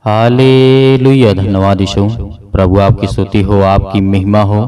Hallelujah. धन्यवाद यीशु। प्रभु आपकी स्तुति हो, आपकी महिमा हो।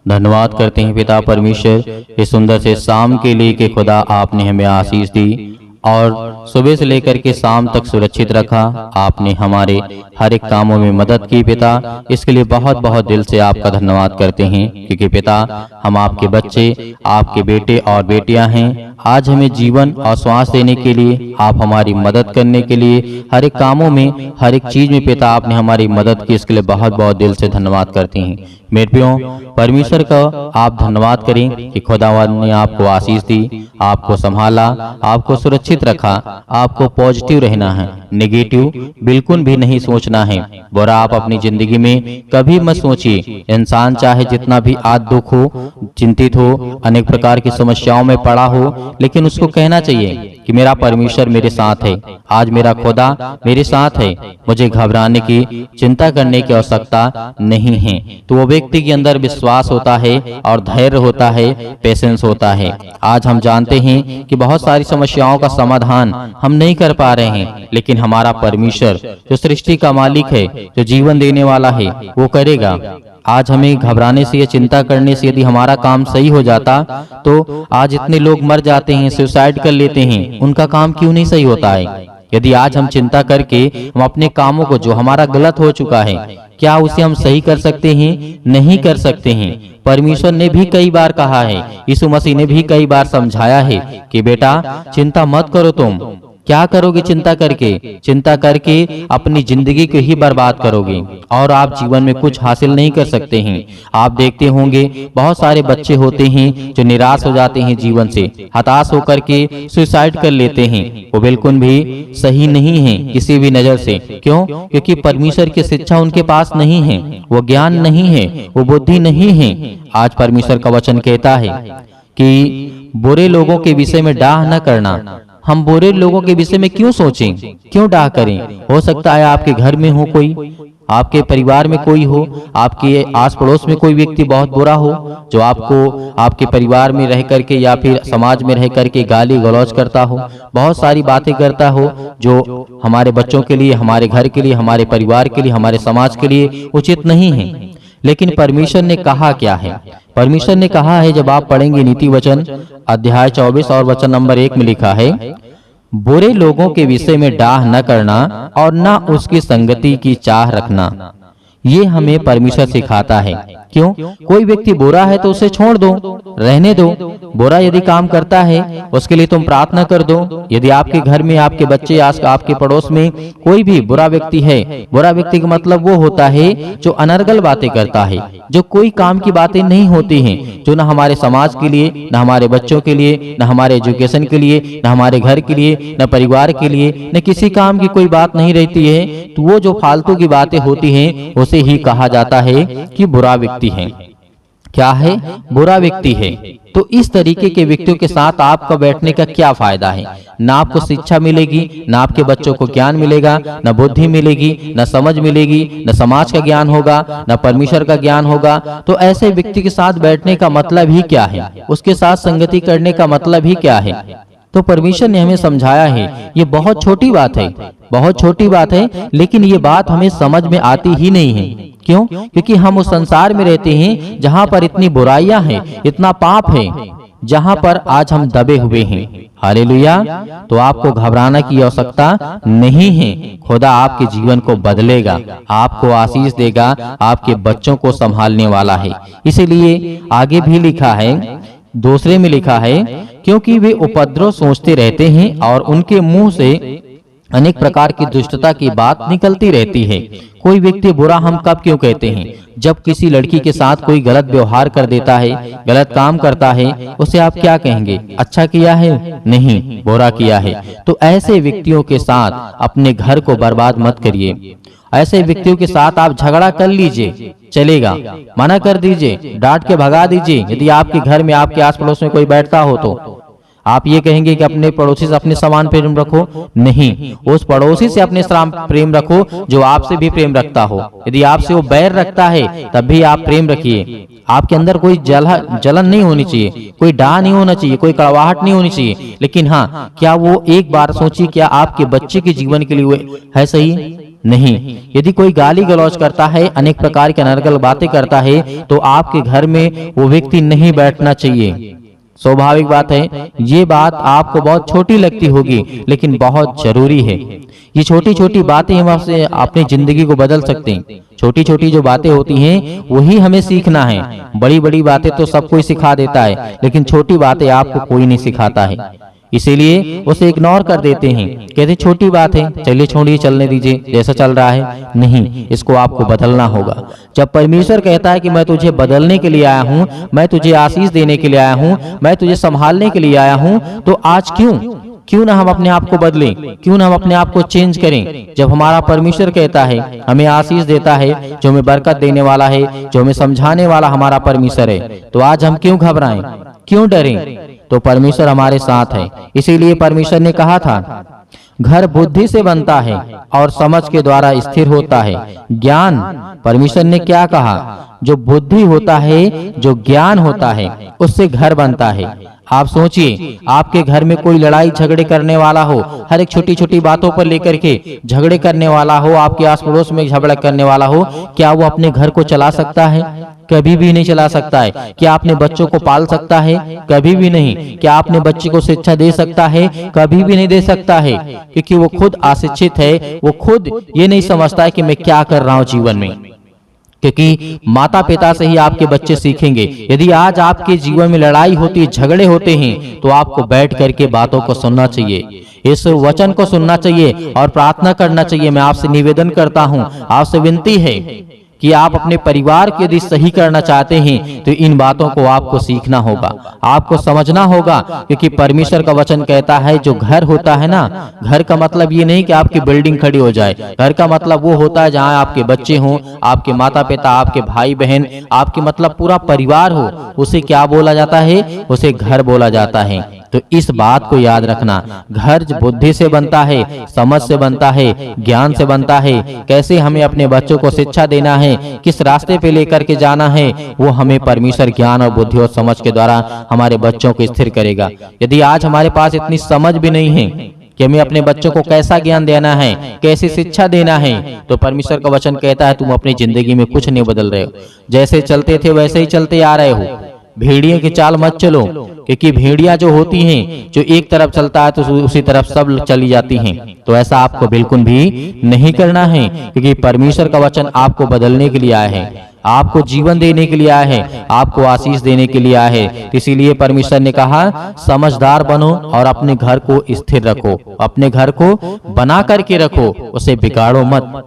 धन्यवाद करते हैं पिता परमेश्वर इस सुंदर से शाम के लिए कि खुदा आपने हमें आशीष दी और सुबह से लेकर के शाम तक सुरक्षित रखा। आपने हमारे हर एक कामों में मदद की पिता, इसके लिए बहुत बहुत दिल से आपका धन्यवाद करते हैं, क्योंकि पिता हम आपके बच्चे, आपके बेटे और बेटियां हैं। आज हमें जीवन और श्वास देने के लिए, आप हमारी मदद करने के लिए, हर एक कामों में, हर एक चीज में पिता आपने हमारी मदद की, इसके लिए बहुत बहुत दिल से धन्यवाद करते हैं। मेरे प्रियो, परमेश्वर का आप धन्यवाद करें कि खुदावंद ने आपको आशीष दी, आपको संभाला, आपको सुरक्षित रखा। आपको पॉजिटिव रहना है, नेगेटिव बिल्कुल भी नहीं सोचना है। बुरा आप अपनी जिंदगी में कभी मत सोचिए। इंसान चाहे जितना भी आज दुख हो, चिंतित हो, अनेक प्रकार की समस्याओं में पड़ा हो, लेकिन उसको कहना चाहिए कि मेरा परमेश्वर मेरे साथ है, आज मेरा खुदा मेरे साथ है, मुझे घबराने की, चिंता करने की आवश्यकता नहीं है। तो वो व्यक्ति के अंदर विश्वास होता है और धैर्य होता है, पेशेंस होता है। आज हम जानते हैं कि बहुत सारी समस्याओं का समाधान हम नहीं कर पा रहे हैं, लेकिन हमारा परमेश्वर जो सृष्टि का मालिक है, जो जीवन देने वाला है, वो करेगा। आज हमें घबराने से या चिंता करने से यदि हमारा काम सही हो जाता, तो आज इतने लोग मर जाते हैं, सुसाइड कर लेते हैं, उनका काम क्यों नहीं सही होता है? यदि आज हम चिंता करके हम अपने कामों को, जो हमारा गलत हो चुका है, क्या उसे हम सही कर सकते हैं? नहीं कर सकते हैं। परमेश्वर ने भी कई बार कहा है, यीशु मसीह ने भी कई बार समझाया है कि बेटा चिंता मत करो। तुम क्या करोगे चिंता करके? चिंता करके अपनी जिंदगी को ही बर्बाद करोगे और आप जीवन में कुछ हासिल नहीं कर सकते हैं। आप देखते होंगे बहुत सारे बच्चे होते हैं जो निराश हो जाते हैं, जीवन से हताश होकर के सुसाइड कर लेते हैं। वो बिल्कुल भी सही नहीं है किसी भी नजर से। क्यों? क्योंकि परमेश्वर की शिक्षा उनके पास नहीं है, वो ज्ञान नहीं है, वो बुद्धि नहीं है। आज परमेश्वर का वचन कहता है कि बुरे लोगों के विषय में डाह न करना। हम बुरे लोगों के विषय में क्यों सोचें, क्यों डाह करें? हो सकता है आपके घर में हो कोई, आपके परिवार में कोई हो, आपके आस पड़ोस में कोई व्यक्ति बहुत बुरा हो, जो आपको आपके परिवार में रह करके या फिर समाज में रह करके गाली गलौज करता हो, बहुत सारी बातें करता हो, जो हमारे बच्चों के लिए, हमारे घर के लिए, हमारे परिवार के लिए, हमारे समाज के लिए उचित नहीं है। लेकिन परमेश्वर ने कहा क्या है? परमेश्वर ने कहा है, जब आप पढ़ेंगे नीति वचन अध्याय 24 और वचन नंबर 1 में लिखा है, बुरे लोगों के विषय में डाह न करना और न उसकी संगति की चाह रखना। ये हमें परमेश्वर सिखाता है। क्यों? कोई व्यक्ति बुरा है तो उसे छोड़ दो, रहने दो। बुरा यदि काम करता है उसके लिए तुम प्रार्थना कर दो। यदि आपके घर में, आपके बच्चे, आपके पड़ोस में कोई भी बुरा व्यक्ति है, बुरा व्यक्ति का मतलब वो होता है जो अनर्गल बातें करता है, जो कोई काम की बातें नहीं होती हैं, जो न हमारे समाज के लिए, न हमारे बच्चों के लिए, न हमारे एजुकेशन के लिए, न हमारे घर के लिए, न परिवार के लिए, न किसी काम की कोई बात नहीं रहती है। तो वो जो फालतू की बातें होती हैं उसे ही कहा जाता है कि बुरा व्यक्ति है। क्या है? बुरा व्यक्ति है। तो इस तरीके के व्यक्तियों के साथ आपका बैठने का क्या फायदा है? ना आपको शिक्षा मिलेगी, ना आपके बच्चों को ज्ञान मिलेगा, ना बुद्धि मिलेगी, ना समझ मिलेगी, ना समाज का ज्ञान होगा, ना परमेश्वर का ज्ञान होगा। तो ऐसे व्यक्ति के साथ बैठने का मतलब ही क्या है? उसके साथ संगति करने का मतलब ही क्या है? तो परमेश्वर ने हमें समझाया है। ये बहुत छोटी बात है, बहुत छोटी बात है, लेकिन ये बात हमें समझ में आती ही नहीं है। क्यों? क्योंकि हम उस संसार में रहते हैं जहाँ पर इतनी बुराइयां हैं, इतना पाप है, जहाँ पर आज हम दबे हुए हैं। हालेलुया। तो आपको घबराने की आवश्यकता नहीं है। खुदा आपके जीवन को बदलेगा, आपको आशीष देगा, आपके बच्चों को संभालने वाला है। इसीलिए आगे भी लिखा है, दूसरे में लिखा है, क्योंकि वे उपद्रव सोचते रहते हैं और उनके मुंह से अनेक प्रकार की दुष्टता की बात निकलती रहती है। कोई व्यक्ति बुरा हम कब क्यों कहते हैं? जब किसी लड़की के साथ कोई गलत व्यवहार कर देता है, गलत काम करता है, उसे आप क्या कहेंगे? अच्छा किया है? नहीं, बुरा किया है। तो ऐसे व्यक्तियों के साथ अपने घर को बर्बाद मत करिए। ऐसे व्यक्तियों के साथ आप झगड़ा कर लीजिए, चलेगा, मना कर दीजिए, डांट के भगा दीजिए। यदि आपके घर में, आपके आस पड़ोस में कोई बैठता हो तो आप ये कहेंगे कि अपने पड़ोसी से अपने समान प्रेम रखो? नहीं, उस पड़ोसी से अपने समान प्रेम रखो जो आपसे भी प्रेम रखता हो। यदि आपसे वो बैर रखता है तब भी आप प्रेम रखिए। आपके अंदर कोई जलन नहीं होनी चाहिए, कोई डाह नहीं होना चाहिए, कोई कड़वाहट नहीं होनी चाहिए। लेकिन हाँ, क्या वो एक बार सोचिए, क्या आपके बच्चे के जीवन के लिए वो है सही? नहीं। यदि कोई गाली गलौज करता है, अनेक प्रकार की अनर्गल बातें करता है, तो आपके घर में वो व्यक्ति नहीं बैठना चाहिए। स्वाभाविक बात है, ये बात आपको बहुत छोटी लगती होगी, लेकिन बहुत जरूरी है। ये छोटी छोटी बातें हम आपसे अपनी जिंदगी को बदल सकते हैं। छोटी छोटी जो बातें होती हैं वही हमें सीखना है। बड़ी बड़ी बातें तो सब कोई सिखा देता है, लेकिन छोटी बातें आपको कोई नहीं सिखाता है। इसीलिए उसे इग्नोर कर देते हैं, कहते छोटी बात है, चलिए छोड़िए, चलने दीजिए, जैसा चल रहा है। नहीं, इसको आपको बदलना होगा। जब परमेश्वर कहता है कि मैं तुझे बदलने के लिए आया हूँ, मैं तुझे आशीष देने के लिए आया हूँ, मैं तुझे संभालने के लिए आया हूँ, तो आज क्यों ना हम अपने आप को बदलें, क्यों ना हम अपने आप को चेंज करें। जब हमारा परमेश्वर कहता है, हमें आशीष देता है, जो हमें बरकत देने वाला है, जो हमें समझाने वाला हमारा परमेश्वर है, तो आज हम क्यों घबराएं, क्यों डरें? तो परमेश्वर हमारे साथ है। इसीलिए परमेश्वर ने कहा था, घर बुद्धि से बनता है और समझ के द्वारा स्थिर होता है। ज्ञान, परमेश्वर ने क्या कहा? जो बुद्धि होता है, जो ज्ञान होता है, उससे घर बनता है। आप सोचिए, आपके घर में कोई लड़ाई झगड़े करने वाला हो, हर एक छोटी छोटी बातों पर लेकर के झगड़े करने वाला हो, आपके आस पड़ोस में झगड़ा करने वाला हो, क्या वो अपने घर को चला सकता है? कभी भी नहीं चला सकता है। क्या आपने बच्चों को पाल सकता है? कभी भी नहीं। क्या आपने बच्चे को शिक्षा दे सकता है? कभी भी नहीं दे सकता है, क्योंकि वो खुद अशिक्षित है। वो खुद ये नहीं समझता है कि मैं क्या कर रहा हूँ जीवन में, क्योंकि माता पिता से ही आपके बच्चे सीखेंगे। यदि आज आपके जीवन में लड़ाई होती है, झगड़े होते हैं, तो आपको बैठ करके बातों को सुनना चाहिए, इस वचन को सुनना चाहिए और प्रार्थना करना चाहिए। मैं आपसे निवेदन करता हूँ, आपसे विनती है कि आप अपने परिवार को यदि सही करना चाहते हैं, तो इन बातों को आपको सीखना होगा, आपको समझना होगा। क्योंकि परमेश्वर का वचन कहता है, जो घर होता है ना, घर का मतलब ये नहीं कि आपकी बिल्डिंग खड़ी हो जाए। घर का मतलब वो होता है जहाँ आपके बच्चे हों, आपके माता पिता, आपके भाई बहन, आपके मतलब पूरा परिवार हो। उसे क्या बोला जाता है? उसे घर बोला जाता है। तो इस बात को याद रखना, घर बुद्धि से बनता है, समझ से बनता है, ज्ञान से बनता है। कैसे हमें अपने बच्चों को शिक्षा देना है, किस रास्ते पे लेकर के जाना है, वो हमें परमेश्वर ज्ञान और बुद्धि और समझ के द्वारा हमारे बच्चों को स्थिर करेगा। यदि आज हमारे पास इतनी समझ भी नहीं है कि हमें अपने बच्चों को कैसा ज्ञान देना है, कैसी शिक्षा देना है, तो परमेश्वर का वचन कहता है, तुम अपनी जिंदगी में कुछ नहीं बदल रहे हो। जैसे चलते थे वैसे ही चलते आ रहे हो। भेड़िए की चाल मत चलो, क्योंकि भेड़िया जो होती हैं, जो एक तरफ चलता है तो उसी तरफ सब चली जाती हैं। तो ऐसा आपको बिल्कुल भी नहीं करना है, क्योंकि परमेश्वर का वचन आपको बदलने के लिए आया है, आपको जीवन देने के लिए आया है, आपको आशीष देने के लिए आया है। इसीलिए परमेश्वर ने कहा, समझदार बनो और अपने घर को स्थिर रखो, अपने घर को बना करके रखो, उसे बिगाड़ो मत।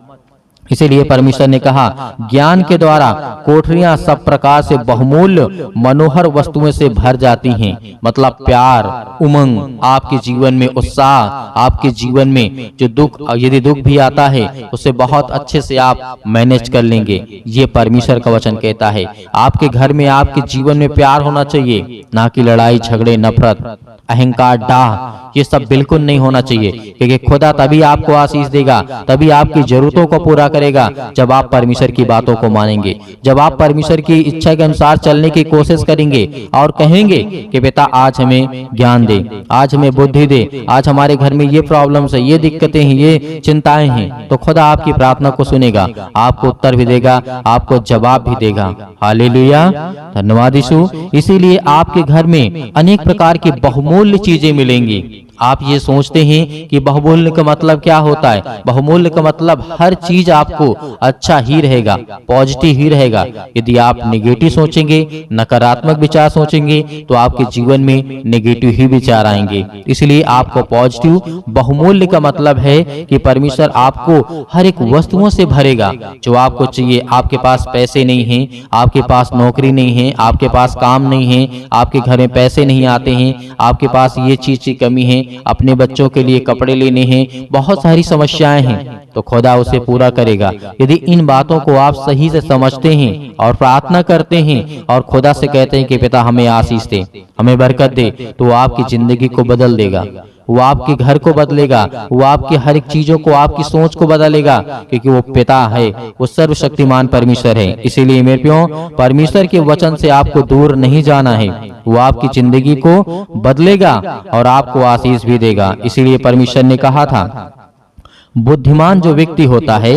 इसीलिए परमेश्वर ने कहा, ज्ञान के द्वारा कोठरियां सब प्रकार से बहुमूल्य मनोहर वस्तुओं से भर जाती हैं। मतलब प्यार, उमंग, आपके जीवन में उत्साह, आपके जीवन में जो दुख, यदि दुख भी आता है, उसे बहुत अच्छे से आप मैनेज कर लेंगे। ये परमेश्वर का वचन कहता है। आपके घर में, आपके जीवन में प्यार होना चाहिए, ना कि लड़ाई झगड़े, नफरत, अहंकार, डाह, ये सब बिल्कुल नहीं होना चाहिए। क्योंकि खुदा तभी आपको आशीष देगा, तभी आपकी जरूरतों को पूरा करेगा, जब आप परमेश्वर की बातों को मानेंगे, जब आप परमेश्वर की इच्छा के अनुसार चलने की कोशिश करेंगे और कहेंगे कि बेटा आज हमें ज्ञान दे, आज हमें बुद्धि दे, आज हमारे घर में ये प्रॉब्लम्स है, ये दिक्कतें हैं, ये चिंताएं हैं, तो खुदा आपकी प्रार्थना को सुनेगा, आपको उत्तर भी देगा, आपको जवाब भी देगा। हालेलुया, धन्यवाद यीशु। इसीलिए आपके घर में अनेक प्रकार की बहुमूल्य चीजें मिलेंगी। आप ये सोचते हैं कि बहुमूल्य का मतलब क्या होता है? बहुमूल्य का मतलब हर चीज आपको अच्छा ही रहेगा, पॉजिटिव ही रहेगा। यदि आप नेगेटिव सोचेंगे, नकारात्मक विचार सोचेंगे, तो आपके जीवन में नेगेटिव ही विचार आएंगे। इसलिए आपको पॉजिटिव, बहुमूल्य का मतलब है कि परमेश्वर आपको हर एक वस्तुओं से भरेगा जो आपको चाहिए। आपके पास पैसे नहीं हैं, आपके पास नौकरी नहीं है, आपके पास काम नहीं है, आपके घर में पैसे नहीं आते हैं, आपके पास ये चीज की कमी है, अपने बच्चों के लिए कपड़े लेने हैं, बहुत सारी समस्याएं हैं, तो खुदा उसे पूरा करेगा। यदि इन बातों को आप सही से समझते हैं और प्रार्थना करते हैं और खुदा से कहते हैं कि पिता हमें आशीष दे, हमें बरकत दे, तो वो आपकी जिंदगी को बदल देगा, वो आपके घर को बदलेगा, वो आपकी हर एक चीजों को, आपकी सोच को बदलेगा, क्योंकि वो पिता है, वो सर्वशक्तिमान परमेश्वर है। इसीलिए मेरे प्रियो, परमेश्वर के वचन से आपको दूर नहीं जाना है, वो आपकी जिंदगी को बदलेगा और आपको आशीष भी देगा। इसीलिए परमेश्वर ने कहा था, बुद्धिमान जो व्यक्ति होता है,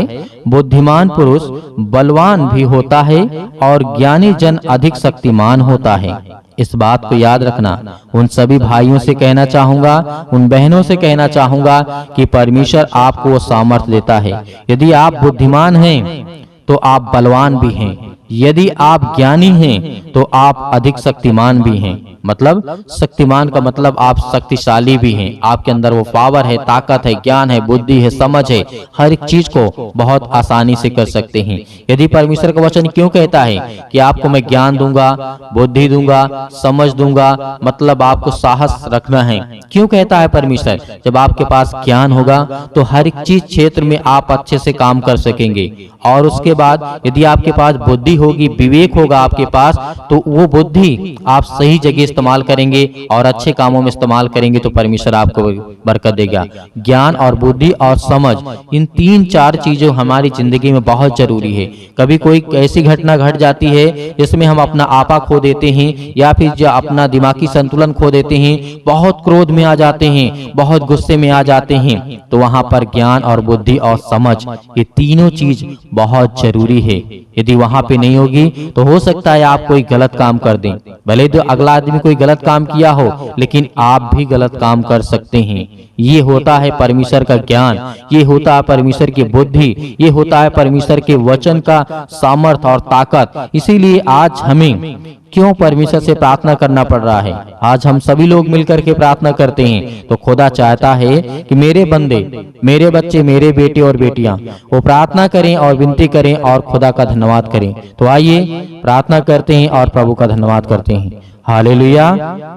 बुद्धिमान पुरुष बलवान भी होता है और ज्ञानी जन अधिक शक्तिमान होता है। इस बात को याद रखना। उन सभी भाइयों से कहना चाहूंगा, उन बहनों से कहना चाहूंगा कि परमेश्वर आपको वो सामर्थ्य देता है। यदि आप बुद्धिमान हैं तो आप बलवान भी हैं, यदि आप ज्ञानी हैं तो आप अधिक शक्तिमान भी हैं। मतलब शक्तिमान का मतलब आप शक्तिशाली भी हैं, आपके अंदर वो पावर है, ताकत है, ज्ञान है, बुद्धि है, समझ है, हर एक चीज को बहुत आसानी से कर सकते हैं। यदि परमेश्वर का वचन क्यों कहता है कि आपको मैं ज्ञान दूंगा, बुद्धि दूंगा, समझ दूंगा, मतलब आपको साहस रखना है। क्यों कहता है परमेश्वर? जब आपके पास ज्ञान होगा तो हर एक चीज क्षेत्र में आप अच्छे से काम कर सकेंगे। और उसके बाद यदि आपके पास बुद्धि होगी, विवेक होगा आपके पास, तो वो बुद्धि आप सही जगह इस्तेमाल करेंगे और अच्छे कामों में इस्तेमाल करेंगे तो परमेश्वर आपको बरकत देगा। ज्ञान और बुद्धि और समझ, इन 3-4 चीजों हमारी जिंदगी में बहुत जरूरी है। कभी कोई ऐसी घटना घट जाती है जिसमें हम अपना आपा खो देते हैं या फिर जो अपना दिमागी संतुलन खो देते हैं, बहुत क्रोध में आ जाते हैं, बहुत गुस्से में आ जाते हैं, तो वहां पर ज्ञान और बुद्धि और समझ, ये तीनों चीज बहुत जरूरी है। यदि वहां पे नहीं होगी तो हो सकता है आप कोई गलत काम कर दें। भले तो अगला आदमी कोई गलत काम किया हो, लेकिन आप भी गलत काम कर सकते हैं। ये होता है परमेश्वर का ज्ञान, ये होता है परमेश्वर की बुद्धि, ये होता है परमेश्वर के वचन का सामर्थ और ताकत। इसीलिए आज हमें क्यों परमेश्वर से प्रार्थना करना पड़ रहा है? आज हम सभी लोग मिलकर के प्रार्थना करते हैं तो खुदा चाहता है कि मेरे बंदे, मेरे बच्चे, मेरे बेटे और बेटियां वो प्रार्थना करें और विनती करें और खुदा का धन्यवाद करें। तो आइए प्रार्थना करते हैं और प्रभु का धन्यवाद करते हैं। हालेलुया,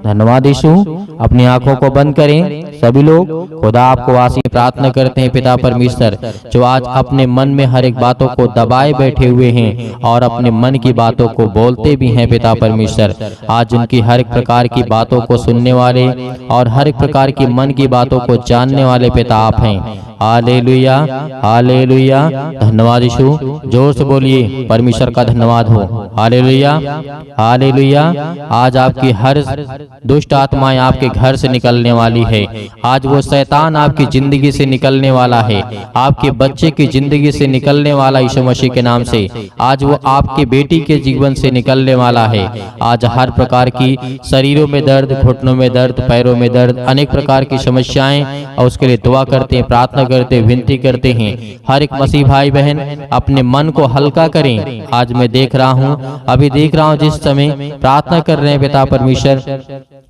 धन्यवाद यीशु। अपनी आंखों को बंद करें सभी लोग। खुदा आपको आशीष प्रार्थना करते हैं पिता परमेश्वर, जो आज अपने मन में हर एक बातों को दबाए बैठे हुए हैं और अपने मन की बातों को बोलते भी हैं पिता परमेश्वर। आज उनकी हर एक प्रकार की बातों को सुनने वाले और हर एक प्रकार की मन की बातों को जानने वाले पिता आप हैं। हालेलुया, हालेलुया, धन्यवाद यीशु। जोर से बोलिए, परमेश्वर का धन्यवाद हो। Hallelujah, hallelujah. आज आपकी हर दुष्ट आत्माएं आपके घर से निकलने वाली है। आज वो शैतान आपकी जिंदगी से निकलने वाला है, आपके बच्चे की जिंदगी से निकलने वाला यीशु मसीह के नाम से। आज वो आपके बेटी के जीवन से निकलने वाला है। आज हर प्रकार की शरीरों में दर्द, घुटनों में दर्द, पैरों में दर्द, अनेक प्रकार की समस्याएं, और उसके लिए दुआ करते हैं, प्रार्थना करते हैं, विनती करते हैं। हर एक मसीह भाई बहन अपने मन को हल्का करें। आज मैं देख रहा हूँ, अभी देख रहा हूँ, जिस समय प्रार्थना कर रहे हैं पिता परमेश्वर,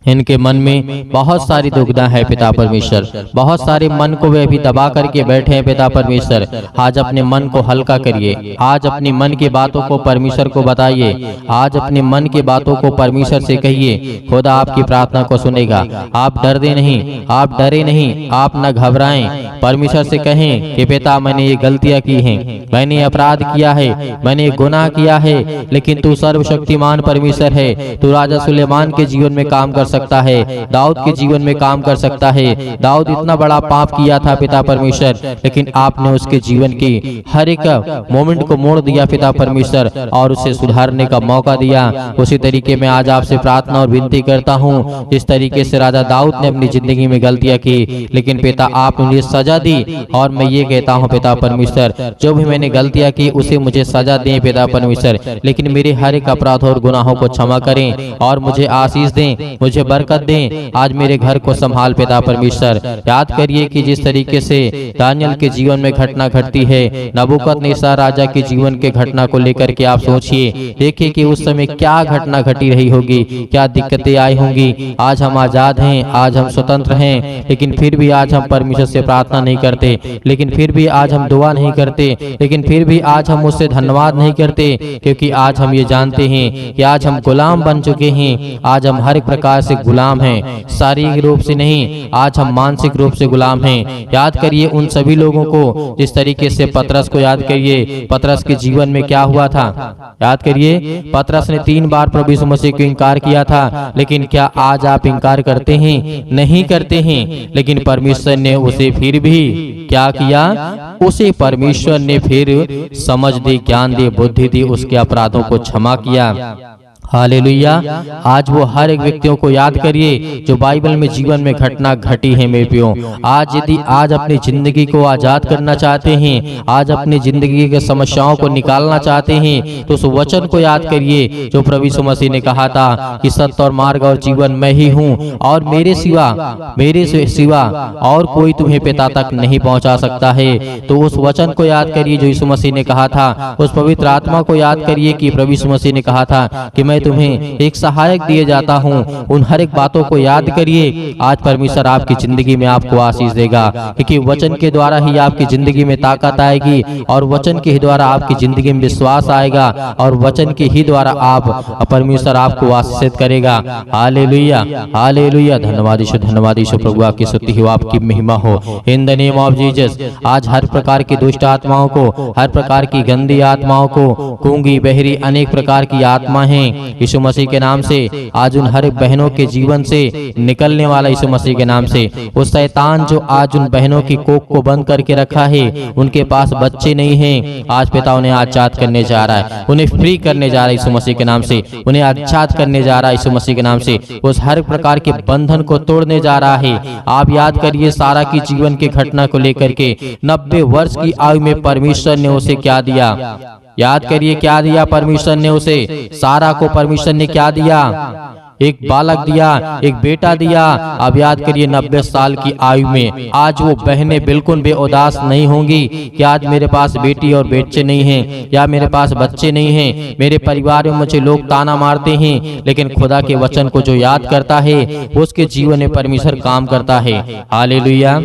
इनके मन में बहुत सारी दुविधा है पिता परमेश्वर, बहुत सारे मन को वे अभी दबा करके बैठे हैं पिता परमेश्वर। आज अपने मन को हल्का करिए, आज अपनी मन की बातों को परमेश्वर को बताइए, आज अपने मन की बातों को परमेश्वर से कहिए। खुदा आपकी प्रार्थना को सुनेगा। आप डरते नहीं, आप डरे नहीं, आप न घबराएं। परमेश्वर से कहें कि पिता मैंने ये गलतियां की हैं, मैंने अपराध किया है, मैंने गुनाह किया है, लेकिन तू सर्वशक्तिमान परमेश्वर है। तू राजा सुलेमान के जीवन में काम कर सकता है, दाऊद के जीवन में काम कर सकता है। दाऊद इतना बड़ा पाप किया था पिता परमेश्वर, लेकिन आपने उसके जीवन की हर एक मोमेंट को मोड़ दिया पिता परमेश्वर और उसे सुधारने का मौका दिया। उसी तरीके में आज आपसे प्रार्थना और विनती करता हूँ, जिस तरीके से राजा दाऊद ने अपनी जिंदगी में गलतियां की, लेकिन पिता आपने मुझे सजा दी। और मैं ये कहता हूँ पिता परमेश्वर, जो भी मैंने गलतियां की उसे मुझे सजा दें पिता परमेश्वर, लेकिन मेरे हर एक अपराधों और गुनाहों को क्षमा करें और मुझे आशीष दें, मुझे बरकत दें। आज मेरे घर को संभाल पिता परमेश्वर। याद करिए कि जिस तरीके से दानियल के जीवन में घटना घटती है, नबूकदनेस्सर राजा के जीवन के घटना को लेकर के आप सोचिए, देखिए कि उस समय क्या घटना घटी रही होगी, क्या दिक्कतें आई होंगी। आज हम आजाद हैं, आज हम स्वतंत्र हैं, लेकिन फिर भी आज हम परमेश्वर से प्रार्थना नहीं करते, लेकिन फिर भी आज हम दुआ नहीं करते, लेकिन फिर भी आज हम उससे धन्यवाद नहीं करते, क्योंकि आज हम ये जानते हैं कि आज हम गुलाम बन चुके हैं। आज हम हर एक प्रकार से गुलाम हैं, शारीरिक रूप से नहीं, आज हम मानसिक रूप से गुलाम हैं। याद करिए उन सभी लोगों को, जिस तरीके से पतरस को याद करिए, पतरस के जीवन में क्या हुआ था। याद करिए पतरस ने 3 बार प्रभु यीशु मसीह को इनकार किया था, लेकिन क्या आज आप इनकार करते हैं? नहीं करते हैं। लेकिन परमेश्वर ने उसे फिर भी क्या किया? उसे परमेश्वर ने फिर समझ दी, ज्ञान दी, बुद्धि दी, उसके अपराधों को क्षमा किया हालेलुया। आज वो हर एक व्यक्तियों को याद करिए जो बाइबल में जीवन में घटना घटी है मेरे प्रियो। आज यदि आज अपनी जिंदगी को आजाद करना चाहते हैं, आज अपनी जिंदगी के समस्याओं को निकालना चाहते हैं, तो उस वचन को याद करिए जो प्रभु यीशु मसीह ने कहा था कि सत्य और मार्ग और जीवन मैं ही हूँ, और मेरे सिवा और कोई तुम्हें पिता तक नहीं पहुँचा सकता है। तो उस वचन को याद करिए जो यीशु मसीह ने कहा था, उस पवित्र आत्मा को याद करिए कि प्रभु यीशु मसीह ने कहा था कि मैं तुम्हें एक सहायक दिए जाता हूँ। उन हर एक बातों को याद करिए। आज परमेश्वर आपकी जिंदगी में आपको आशीष देगा, क्योंकि वचन के द्वारा ही आपकी जिंदगी में ताकत आएगी, और वचन के ही द्वारा आपकी जिंदगी में विश्वास आएगा, और वचन के ही द्वारा आप परमेश्वर आपको आशीषित करेगा। Hallelujah, hallelujah. धन्यवाद यीशु, धन्यवाद यीशु। प्रभु आपकी स्तुति हो, आपकी महिमा हो। In the name of Jesus आज हर प्रकार की दुष्ट आत्माओं को, हर प्रकार की गंदी आत्माओं को, गूंगी बहरी अनेक प्रकार की आत्मा हैं, यीशु मसीह के नाम से आज उन हर बहनों के जीवन से निकलने वाला यीशु मसीह के नाम से। वो शैतान जो आज उन बहनों की कोख को बंद करके रखा है, उनके पास बच्चे नहीं हैं, आज पिता उन्हें आजाद करने जा रहा है, उन्हें फ्री करने जा रहा है यीशु मसीह के नाम से, उन्हें आजाद करने जा रहा है यीशु मसीह के नाम से। उस हर प्रकार के बंधन को तोड़ने जा रहा है। आप याद करिए सारा की जीवन की घटना को लेकर के 90 वर्ष की आयु में परमेश्वर ने उसे क्या दिया। याद करिए क्या दिया परमेश्वर ने उसे। सारा को परमेश्वर ने क्या दिया? एक बालक दिया, एक बेटा दिया। अब याद करिए 90 साल की आयु में आज वो बहनें बिल्कुल बेउदास नहीं होंगी कि आज मेरे पास बेटी और बच्चे नहीं हैं, या मेरे पास बच्चे नहीं हैं, मेरे परिवार में मुझे लोग ताना मारते हैं, लेकिन खुदा के वचन को जो याद करता है उसके जीवन में परमेश्वर काम करता है। Hallelujah,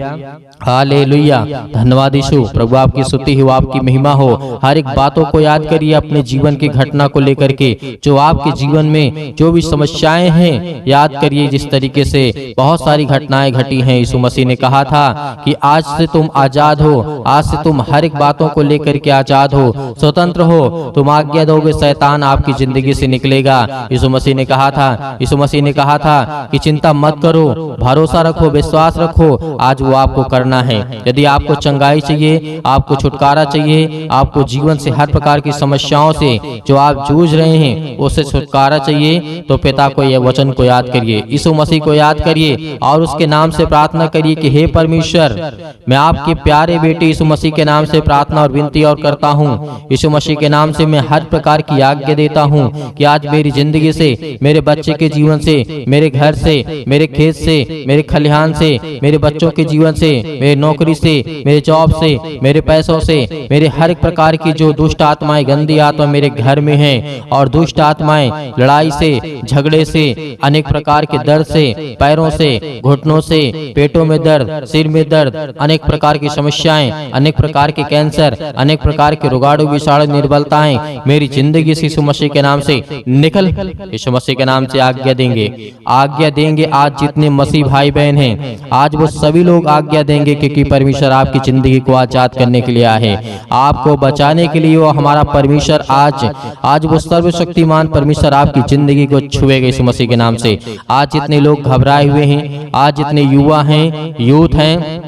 hallelujah. धन्यवाद यीशु। प्रभु आपकी स्तुति हो, आपकी महिमा हो। हर एक बातों को याद करिए अपने जीवन की घटना को लेकर के, जो आपके जीवन में जो भी समस्याएं हैं, याद करिए जिस तरीके से बहुत सारी घटनाएं घटी हैं। यीशु मसीह ने कहा था कि आज से तुम आजाद हो, आज से तुम हर एक बातों को लेकर के आजाद हो, स्वतंत्र हो। तुम आज्ञा दोगे, शैतान आपकी जिंदगी से निकलेगा। यीशु मसीह ने कहा था, यीशु मसीह ने कहा था कि चिंता मत करो, भरोसा रखो, विश्वास रखो। आज वो आपको करना है। यदि आपको चंगाई चाहिए, आपको छुटकारा चाहिए, आपको जीवन से हर प्रकार की समस्याओं से जो आप जूझ रहे हैं उससे छुटकारा चाहिए, तो पिता को यह वचन को याद करिए, यीशु मसीह को याद करिए, और उसके नाम से प्रार्थना करिए कि हे परमेश्वर, मैं आपके प्यारे बेटे यीशु मसीह के नाम से प्रार्थना और विनती और करता हूँ। यीशु मसीह के नाम से मैं हर प्रकार की आज्ञा देता हूँ कि आज मेरी जिंदगी से, मेरे बच्चे के जीवन से, मेरे घर से, मेरे खेत से, मेरे खलिहान से, मेरे बच्चों के जीवन से, मेरे नौकरी से, मेरे जॉब से, मेरे पैसों से, मेरे हर एक प्रकार की जो दुष्ट आत्माएं, गंदी आत्मा मेरे घर में हैं, और दुष्ट आत्माएं लड़ाई से, झगड़े से, अनेक प्रकार के दर्द से, पैरों से, घुटनों से, पेटों में दर्द, सिर में दर्द, अनेक प्रकार की समस्याएं, अनेक प्रकार के कैंसर, अनेक प्रकार के रोगाणु विषाणु निर्बलताएं मेरी जिंदगी से यीशु मसीह के नाम से निकल। यीशु मसीह के नाम से आज्ञा देंगे, आज्ञा देंगे। आज जितने मसीह भाई बहन हैं, आज वो सभी लोग आज्ञा देंगे, क्योंकि परमेश्वर आपकी जिंदगी को आजाद करने के लिए आए, आपको बचाने के लिए। वो हमारा परमेश्वर आज वो सर्वशक्तिमान परमेश्वर आपकी जिंदगी को छुएगा यीशु मसीह के नाम से। आज जितने लोग घबराए हुए हैं, आज जितने युवा हैं, यूथ हैं,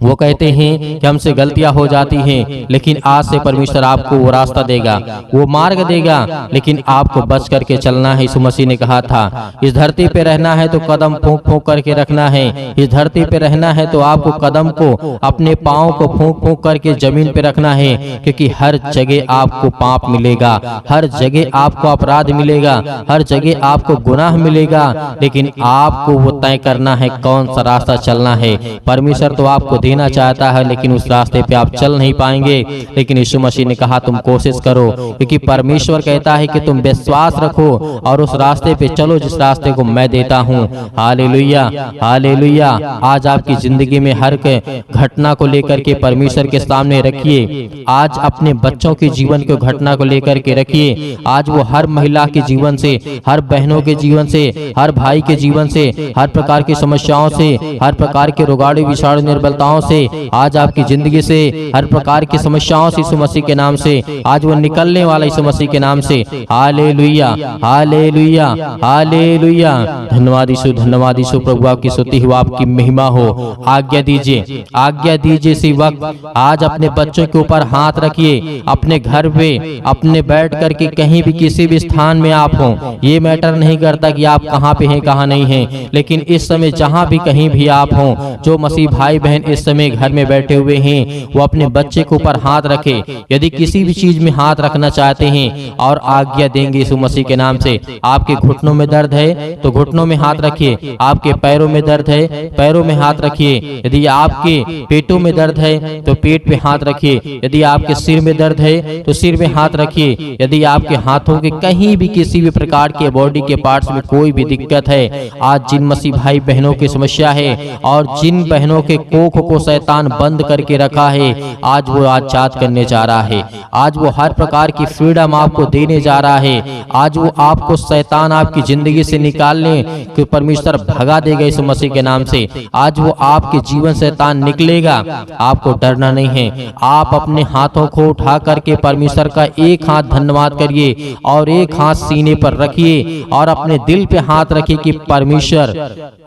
वो कहते हैं कि हमसे गलतियां हो जाती हैं, लेकिन आज से परमेश्वर आपको वो रास्ता देगा, वो मार्ग देगा, लेकिन आपको बच करके चलना है। यीशु मसीह ने कहा था, इस धरती पे रहना है तो कदम फूंक फूंक करके रखना है। इस धरती पे रहना है तो आपको कदम को, अपने पाँव को फूंक फूंक करके जमीन पे रखना है, क्योंकि हर जगह आपको पाप मिलेगा, हर जगह आपको अपराध मिलेगा, हर जगह आपको गुनाह मिलेगा, लेकिन आपको वो तय करना है कौन सा रास्ता चलना है। परमेश्वर तो आपको देना चाहता है, लेकिन उस रास्ते पे आप चल नहीं पाएंगे। लेकिन यीशु मसीह ने कहा तुम कोशिश करो, क्योंकि परमेश्वर कहता है कि तुम विश्वास रखो और उस रास्ते पे चलो जिस रास्ते को मैं देता हूँ। Hallelujah, hallelujah. आज आपकी जिंदगी में हर घटना को लेकर के परमेश्वर के सामने रखिए। आज अपने बच्चों के जीवन को घटना को लेकर के रखिए। आज वो हर महिला के जीवन से, हर बहनों के जीवन से, हर भाई के जीवन से, हर प्रकार की समस्याओं से, हर प्रकार के रोगाणु विषाणु निर्बलताओं से, आज आपकी जिंदगी से हर प्रकार की समस्याओं से यीशु मसीह के नाम से आज वो निकलने वाला यीशु मसीह के नाम से। Hallelujah, hallelujah, hallelujah. धन्यवाद यीशु, धन्यवाद यीशु। प्रभु आपकी स्तुति हो, आपकी महिमा हो। आज्ञा दीजिए, आज्ञा दीजिए इसी वक्त आज अपने बच्चों के ऊपर हाथ रखिए। अपने घर पे अपने बैठ करके कहीं भी किसी भी स्थान में आप हो, ये मैटर नहीं करता कि आप कहाँ पे हैं कहाँ नहीं हैं, लेकिन इस समय जहाँ भी कहीं भी आप हो, जो मसीह भाई बहन इस समय घर में बैठे हुए हैं, वो अपने बच्चे के ऊपर हाथ रखे। यदि किसी भी चीज में हाथ रखना चाहते हैं और आज्ञा देंगे यीशु मसीह के नाम से। आपके घुटनों में दर्द है तो घुटनों में हाथ रखिए, आपके पैरों में दर्द है पैरों में हाथ रखिए, यदि आपके पेटों में दर्द है तो पेट पे हाथ रखिए, यदि आपके सिर में दर्द है तो सिर में हाथ रखिए, यदि आपके हाथों के कहीं भी किसी भी प्रकार के बॉडी के पार्ट्स में कोई भी दिक्कत है, आज जिन मसीह भाई बहनों की समस्या है और जिन बहनों के कोख को शैतान बंद करके रखा है, आज वो आजाद करने जा रहा है। आज वो हर प्रकार की फ्रीडम आपको देने जा रहा है। आज वो आपको शैतान आपकी जिंदगी से निकालने के परमेश्वर भगा देगा यीशु मसीह के नाम से। आज वो आपके जीवन शैतान निकलेगा, आपको डरना नहीं है। आप अपने हाथों को उठा करके परमेश्वर का एक हाथ धन्यवाद करिए और एक हाथ सीने पर रखिए और अपने दिल पे हाथ रखिए कि परमेश्वर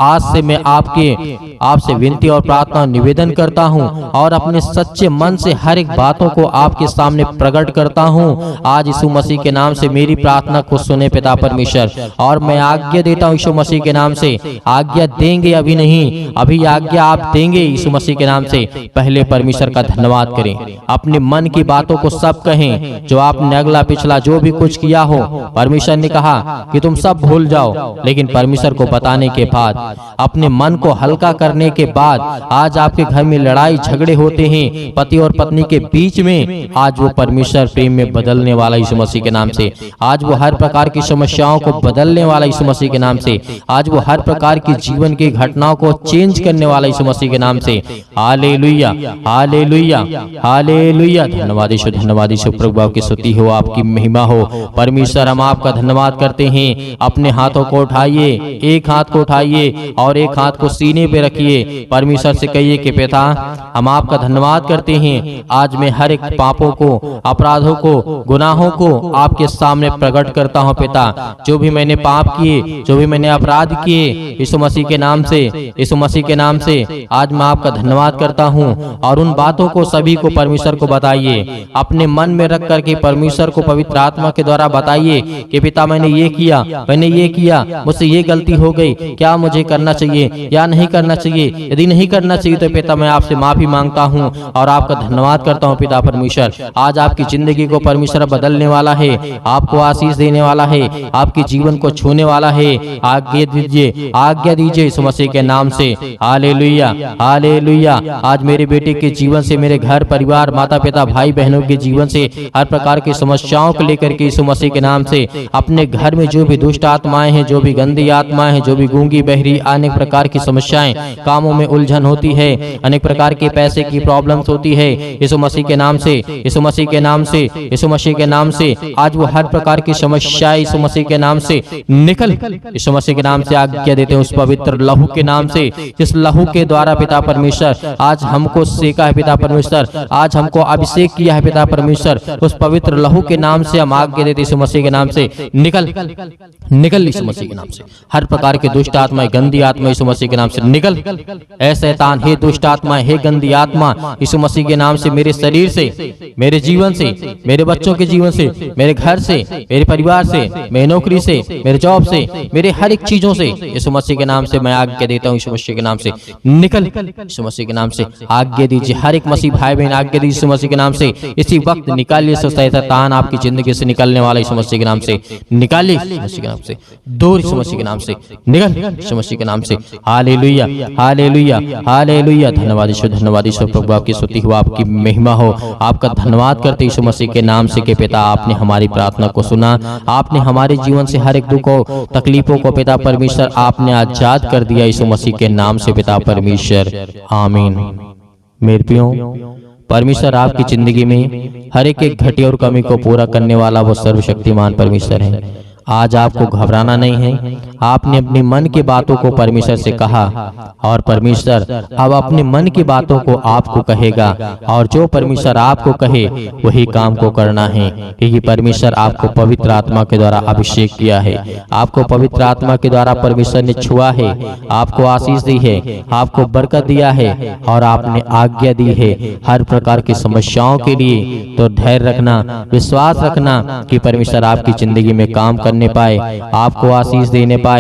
आज से मैं आपसे विनती और प्रार्थना निवेदन करता हूँ और अपने सच्चे मन से हर एक बातों को आपके सामने प्रकट करता हूँ। आज यीशु मसीह के नाम से मेरी प्रार्थना को सुने पिता परमेश्वर, और मैं आज्ञा देता हूँ यीशु मसीह के नाम से। आज्ञा देंगे अभी नहीं, अभी आज्ञा आप देंगे यीशु मसीह के नाम से। पहले परमेश्वर का धन्यवाद करें, अपने मन की बातों को सब कहें, जो आपने अगला पिछला जो भी कुछ किया हो, परमेश्वर ने कहा कि तुम सब भूल जाओ, लेकिन परमेश्वर को बताने के बाद, अपने मन को हल्का करने के बाद, आज आपके घर में लड़ाई झगड़े होते हैं पति और पत्नी के बीच में, आज वो परमेश्वर प्रेम में बदलने वाला यीशु मसीह के नाम से। आज वो हर प्रकार की समस्याओं को बदलने वाला यीशु मसीह के नाम से। आज वो हर प्रकार की जीवन की घटनाओं को चेंज करने वाला यीशु मसीह के नाम से। Hallelujah, hallelujah, hallelujah. धन्यवाद यीशु, धन्यवाद यीशु। प्रभु आपकी स्तुति हो, आपकी महिमा हो। परमेश्वर हम आपका धन्यवाद करते हैं। अपने हाथों को उठाइए, एक हाथ को उठाइए और एक हाथ को सीने पे रखिए। परमेश्वर से कहिए कि पिता हम आपका धन्यवाद करते हैं। आज मैं हर एक पापों को, अपराधों को, गुनाहों को आपके सामने प्रकट करता हूं पिता। जो भी मैंने पाप किए, जो भी मैंने अपराध किए, यीशु मसीह के नाम से, यीशु मसीह के नाम से आज मैं आपका धन्यवाद करता हूं। और उन बातों को सभी को परमेश्वर को बताइए, अपने मन में रख करके परमेश्वर को पवित्र आत्मा के द्वारा बताइए कि पिता मैंने ये किया, मैंने ये किया, मुझसे ये गलती हो गई, क्या मुझे करना चाहिए या नहीं करना चाहिए। यदि नहीं करना चाहिए तो पिता मैं आपसे माफी मांगता हूँ और आपका धन्यवाद करता हूँ पिता परमेश्वर। आज आपकी जिंदगी को परमेश्वर बदलने वाला है, आपको आशीष देने वाला है, आपके जीवन को छूने वाला है। आज्ञा दीजिए, आज्ञा दीजिए यीशु मसीह के नाम से। Hallelujah, hallelujah. आज मेरे बेटे के जीवन से, मेरे घर परिवार, माता पिता, भाई बहनों के जीवन से हर प्रकार की समस्याओं को लेकर के यीशु मसीह के नाम से, अपने घर में जो भी दुष्ट आत्माएं हैं, जो भी गंदी आत्माएं हैं, जो भी गूंगी बहरी अनेक प्रकार की समस्याएं, कामों में उलझन होती है, अनेक प्रकार के पैसे की प्रॉब्लम्स होती है, यीशु मसीह के नाम से, यीशु मसीह के नाम से, यीशु मसीह के नाम से आज वो हर प्रकार की समस्याएं यीशु मसीह के नाम से निकल, यीशु मसीह के नाम से आज्ञा देते हैं उस पवित्र लहू के नाम से, जिस लहू के द्वारा पिता परमेश्वर आज हमको सेका है पिता परमेश्वर, आज हमको अभिषेक किया है पिता परमेश्वर। उस पवित्र लहू के नाम से हम आज्ञा देते यीशु मसीह के नाम से, निकल, निकल यीशु मसीह के नाम से। हर प्रकार के दुष्ट आत्मा, गंदी आत्मा यीशु मसीह के नाम से निकल। ऐ शैतान, हे दुष्ट आत्मा, हे गंदी आत्मा, यीशु मसीह के नाम से मेरे शरीर से, मेरे जीवन से, मेरे बच्चों के जीवन से, मेरे घर से, मेरे परिवार से, मेरी नौकरी से, मेरे जॉब से, मेरे हर एक चीजों से यीशु मसीह के नाम से मैं आज्ञा देता हूँ यीशु मसीह के नाम से निकल। यीशु मसीह के नाम से आज्ञा दीजिए, हर एक मसीह भाई बहन आज्ञा दीजिए यीशु मसीह के नाम से। इसी वक्त निकालिए शैतान आपकी जिंदगी से निकलने वाला यीशु मसीह के नाम से निकालिए, यीशु मसीह के नाम से दूर, यीशु मसीह के नाम से निकल, यीशु मसीह के नाम से। Hallelujah, hallelujah, hallelujah. धन्यवाद यीशु, धन्यवाद यीशु। प्रभु आपकी स्तुति हो, आपकी महिमा हो। आपका धन्यवाद करते यीशु मसीह के नाम से कि पिता आपने हमारी प्रार्थना को सुना, आपने हमारे जीवन से हर एक दुख को, तकलीफों को पिता परमेश्वर आपने आजाद कर दिया यीशु मसीह के नाम से पिता परमेश्वर। आमीन। मेरे प्रियो, परमेश्वर आपकी जिंदगी में हर एक घटी और कमी को पूरा करने वाला वो सर्वशक्तिमान परमेश्वर है। आज आपको घबराना नहीं है। आपने अपने मन की बातों को परमेश्वर से कहा और परमेश्वर अब अपने मन की बातों को आपको कहेगा, और जो परमेश्वर आपको कहे वही काम को करना है, क्योंकि परमेश्वर आपको पवित्र आत्मा के द्वारा अभिषेक किया है। आपको पवित्र आत्मा के द्वारा परमेश्वर ने छुआ है, आपको आशीष दी है, आपको बरकत दिया है और आपने आज्ञा दी है हर प्रकार की समस्याओं के लिए। तो धैर्य रखना, विश्वास रखना कि परमेश्वर आपकी जिंदगी में काम करने पाए, आपको आशीष देने पाए।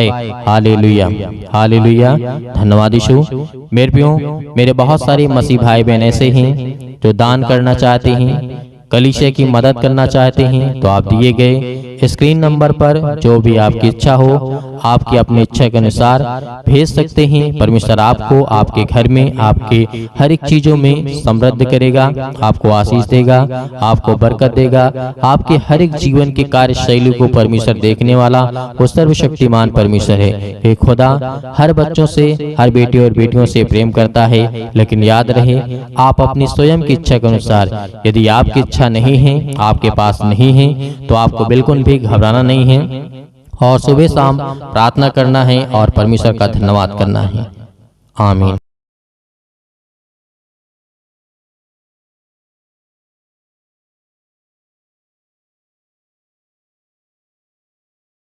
Hallelujah, hallelujah. धन्यवाद यीशु। मेरे प्रियो, मेरे बहुत सारे मसीह भाई बहन ऐसे हैं जो दान करना चाहते हैं, कलीसिया की मदद करना चाहते हैं, तो आप दिए गए स्क्रीन नंबर पर जो भी आपकी इच्छा हो, आपकी अपनी इच्छा के अनुसार भेज सकते हैं। परमेश्वर आपको आपके घर में, आपके हर एक चीजों में समृद्ध करेगा, आपको आशीष देगा, आपको बरकत देगा। आपके हर एक जीवन के कार्यशैली को परमेश्वर देखने वाला वो सर्वशक्तिमान परमेश्वर है। कि खुदा हर बच्चों से, हर बेटे और बेटियों से प्रेम करता है, लेकिन याद रहे आप अपनी स्वयं की इच्छा के अनुसार, यदि आपकी इच्छा नहीं है, आपके पास नहीं है, तो आपको बिल्कुल भी घबराना नहीं है और सुबह शाम प्रार्थना करना है और परमेश्वर का धन्यवाद करना है। आमीन।